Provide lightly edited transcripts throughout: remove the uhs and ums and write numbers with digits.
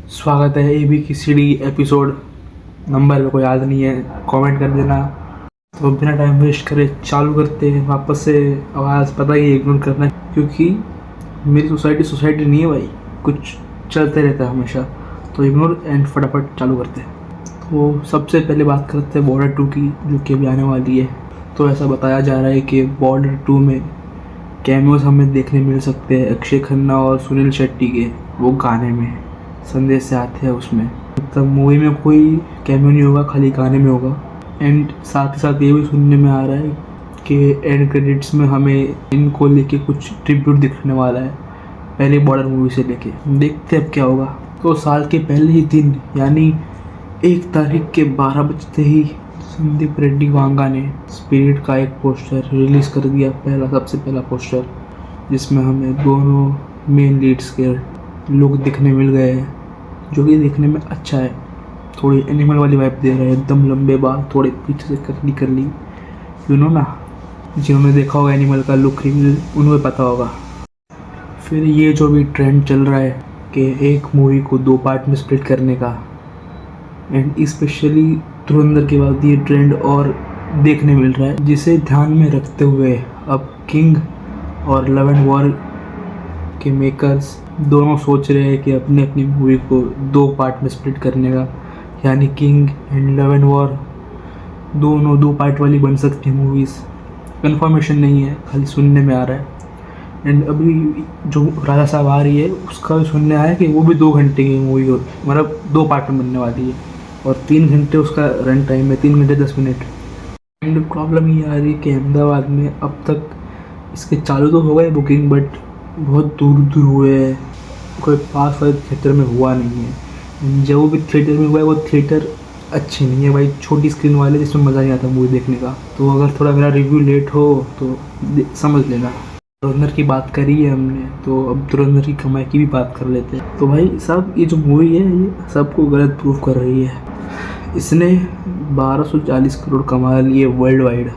स्वागत है एबी की सीडी एपिसोड नंबर मेरे को याद नहीं है, कमेंट कर देना। तो बिना टाइम वेस्ट करे चालू करते हैं वापस से। आवाज़ पता ही इग्नोर करना है, क्योंकि मेरी सोसाइटी नहीं है भाई, कुछ चलते रहता है हमेशा। तो इग्नोर एंड फटाफट चालू करते हैं। तो सबसे पहले बात करते हैं बॉर्डर 2 की, जो कि अभी आने वाली है। तो ऐसा बताया जा रहा है कि बॉर्डर 2 में कैमियोज हमें देखने मिल सकते हैं अक्षय खन्ना और सुनील शेट्टी के। वो गाने में संदेश से आते हैं उसमें, मतलब मूवी में कोई कैमियो नहीं होगा, खाली गाने में होगा। एंड साथ ही साथ ये भी सुनने में आ रहा है कि एंड क्रेडिट्स में हमें इनको लेके कुछ ट्रिब्यूट दिखने वाला है, पहले बॉर्डर मूवी से लेके। देखते अब क्या होगा। तो साल के पहले ही दिन यानी 1 तारीख के 12 बजते ही संदीप रेड्डी वांगा ने स्पिरिट का एक पोस्टर रिलीज़ कर दिया, सबसे पहला पोस्टर, जिसमें हमें दोनों मेन लीड्स के लुक दिखने मिल गए हैं, जो कि देखने में अच्छा है। थोड़ी एनिमल वाली वाइब दे रहे हैं, एकदम लंबे बाल, थोड़े पीछे से करली यू नो ना। जिन्होंने देखा होगा एनिमल का लुक रिवील, उन्हें पता होगा। फिर ये जो भी ट्रेंड चल रहा है कि एक मूवी को 2 पार्ट में स्प्लिट करने का, एंड स्पेशली धुरंधर के बाद ये ट्रेंड और देखने मिल रहा है, जिसे ध्यान में रखते हुए अब किंग और लव एंड वॉर के मेकर्स दोनों सोच रहे हैं कि अपनी अपनी मूवी को 2 पार्ट में स्प्लिट करने का, यानी king and love and war दोनों 2 पार्ट वाली बन सकती है मूवीज़। कंफर्मेशन नहीं है, खाली सुनने में आ रहा है। एंड अभी जो राजा साहब आ रही है उसका भी सुनने आया कि वो भी 2 घंटे की मूवी हो, मतलब 2 पार्ट में बनने वाली है, और 3 घंटे उसका रन टाइम है, 3 घंटे 10 मिनट। एंड प्रॉब्लम ये आ रही है कि अहमदाबाद में अब तक इसके चालू तो हो गए बुकिंग, बट बहुत दूर दूर हुए हैं, कोई पास वाले थिएटर में हुआ नहीं है। जो भी थिएटर में हुआ है वो थिएटर अच्छे नहीं है भाई, छोटी स्क्रीन वाले, जिसमें मज़ा नहीं आता मूवी देखने का। तो अगर थोड़ा मेरा रिव्यू लेट हो तो समझ लेना। धुरंधर की बात करी है हमने, तो अब धुरंधर की कमाई की भी बात कर लेते हैं। तो भाई साहब, ये जो मूवी है ये सबको गलत प्रूफ कर रही है। इसने 1240 करोड़ कमा लिए वर्ल्ड वाइड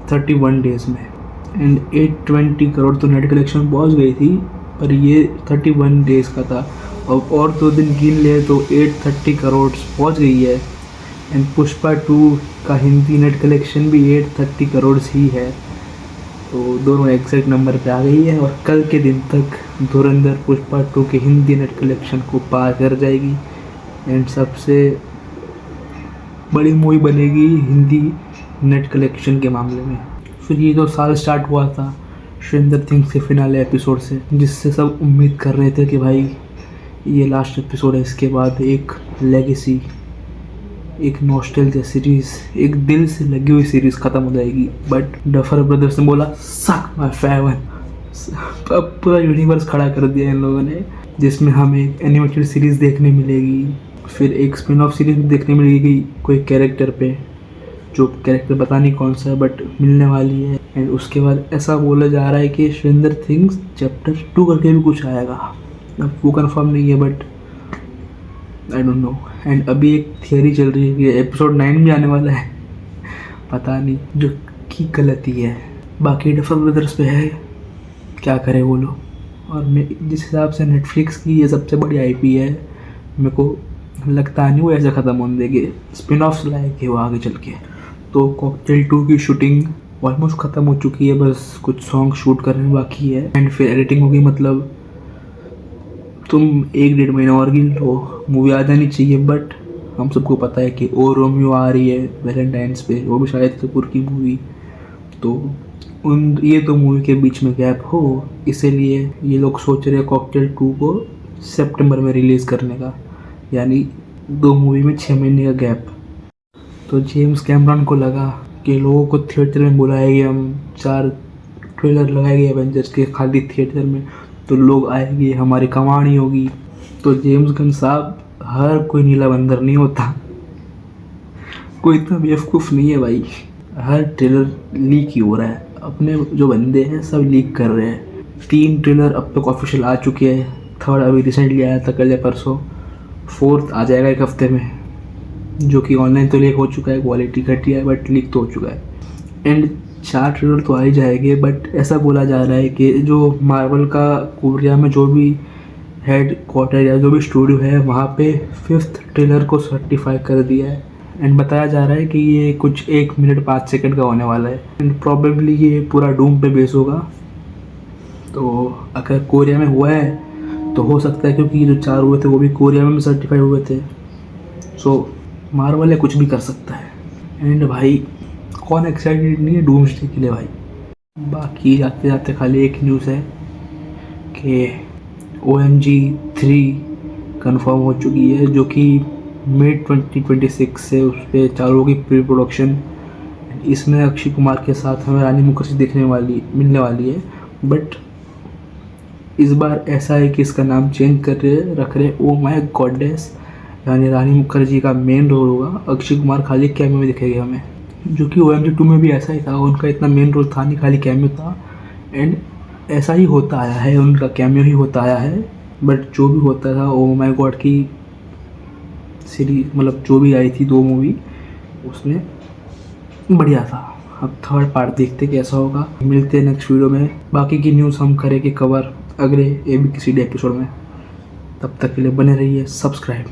31 डेज़ में, एंड 820 करोड़ तो नेट कलेक्शन पहुंच गई थी, पर ये 31 डेज़ का था। और 2 दिन गिन ले तो 830 करोड़ पहुंच गई है। एंड पुष्पा 2 का हिंदी नेट कलेक्शन भी 830 करोड़ ही है, तो दोनों एग्जैक्ट नंबर पे आ गई है। और कल के दिन तक धुरंधर पुष्पा 2 के हिंदी नेट कलेक्शन को पार कर जाएगी, एंड सबसे बड़ी मूवी बनेगी हिंदी नेट कलेक्शन के मामले में। फिर ये जो साल स्टार्ट हुआ था श्रेंडर थिंग्स के फिनाले एपिसोड से, जिससे सब उम्मीद कर रहे थे कि भाई ये लास्ट एपिसोड है, इसके बाद एक लेगेसी, एक नॉस्टैल्जिया सीरीज़, एक दिल से लगी हुई सीरीज़ ख़त्म हो जाएगी। बट डफर ब्रदर्स ने बोला सक माय फेवन, अब पूरा यूनिवर्स खड़ा कर दिया इन लोगों ने, जिसमें हमें एक एनिमेटेड सीरीज़ देखने मिलेगी, फिर एक स्पिन ऑफ सीरीज देखने मिलेगी कोई कैरेक्टर पे, जो कैरेक्टर पता नहीं कौन सा है बट मिलने वाली है। एंड उसके बाद ऐसा बोला जा रहा है कि श्रेंडर थिंग्स चैप्टर 2 करके भी कुछ आएगा, अब वो कंफर्म नहीं है, but I don't know. And अभी एक थियरी चल रही है कि एपिसोड 9 भी आने वाला है, पता नहीं, जो कि गलती है। बाकी डफर ब्रदर्स पे है, क्या करे वो लोग। और मैं जिस हिसाब से नेटफ्लिक्स की ये सबसे बड़ी आईपी है, मेरे को लगता नहीं वो ऐसे ख़त्म होने देंगे, स्पिन ऑफ्स लाएंगे वो आगे चल के। तो कॉकटेल 2 की शूटिंग ऑलमोस्ट ख़त्म हो चुकी है, बस कुछ सॉन्ग शूट करने बाकी है, एंड फिर एडिटिंग होगी। मतलब तुम 1-1.5 महीना और गिन लो, मूवी आ जानी चाहिए। बट हम सबको पता है कि ओ रोमियो आ रही है वैलेंटाइंस पे, वो भी शायद कपूर की मूवी, तो ये तो मूवी के बीच में गैप हो, इसीलिए ये लोग सोच रहे हैं कॉकटेल 2 को सितंबर में रिलीज़ करने का, यानी 2 मूवी में 6 महीने का गैप। तो जेम्स कैमरन को लगा कि लोगों को थिएटर में बुलाएंगे हम, 4 ट्रेलर लगाएंगे एवेंजर्स के खाली थिएटर में, तो लोग आएंगे, हमारी कमानी होगी। तो जेम्स गन साहब, हर कोई नीला बंदर नहीं होता, कोई इतना बेवकूफ़ नहीं है भाई। हर ट्रेलर लीक ही हो रहा है, अपने जो बंदे हैं सब लीक कर रहे हैं। 3 ट्रेलर अब तक ऑफिशियल आ चुके हैं, 3rd अभी रिसेंटली आया था कल या परसों, 4th आ जाएगा 1 हफ्ते में, जो कि ऑनलाइन तो लीक हो चुका है, क्वालिटी घटिया है बट लीक तो हो चुका है। एंड 4 ट्रेलर तो आ ही जाएंगे, बट ऐसा बोला जा रहा है कि जो मार्वल का कोरिया में जो भी हेड क्वार्टर या जो भी स्टूडियो है वहाँ पे 5th ट्रेलर को सर्टिफाई कर दिया है। एंड बताया जा रहा है कि ये कुछ 1 मिनट 5 सेकंड का होने वाला है एंड प्रॉबेबली ये पूरा डूम पे बेस होगा। तो अगर कोरिया में हुआ है तो हो सकता है, क्योंकि ये जो 4 हुए थे वो भी कोरिया में भी सर्टिफाई हुए थे। सो मार्वल है कुछ भी कर सकता है। एंड भाई कौन एक्साइटेड नहीं है डूम्सडे के लिए भाई। बाकी जाते जाते खाली एक न्यूज़ है कि OMG 3 कंफर्म हो चुकी है, जो कि मिड 2026 से उस पर चालू होगी प्री प्रोडक्शन। इसमें अक्षय कुमार के साथ हमें रानी मुखर्जी मिलने वाली है। बट इस बार ऐसा है कि इसका नाम चेंज रख रहे ओ माय गॉडेस, यानी रानी मुखर्जी का मेन रोल होगा, अक्षय कुमार खाली कैमियो में दिखेगा हमें। जो कि OMG 2 में भी ऐसा ही था, उनका इतना मेन रोल था नहीं, खाली कैमियो था। एंड ऐसा ही होता आया है, उनका कैमियो ही होता आया है। बट जो भी होता था ओ माय गॉड की सीरीज, मतलब जो भी आई थी 2 मूवी, उसमें बढ़िया था। अब थर्ड पार्ट देखते कैसा होगा। मिलते हैं नेक्स्ट वीडियो में, बाकी की न्यूज़ हम करेंगे कवर अगले ABCD एपिसोड में। तब तक के लिए बने रहिए सब्सक्राइब।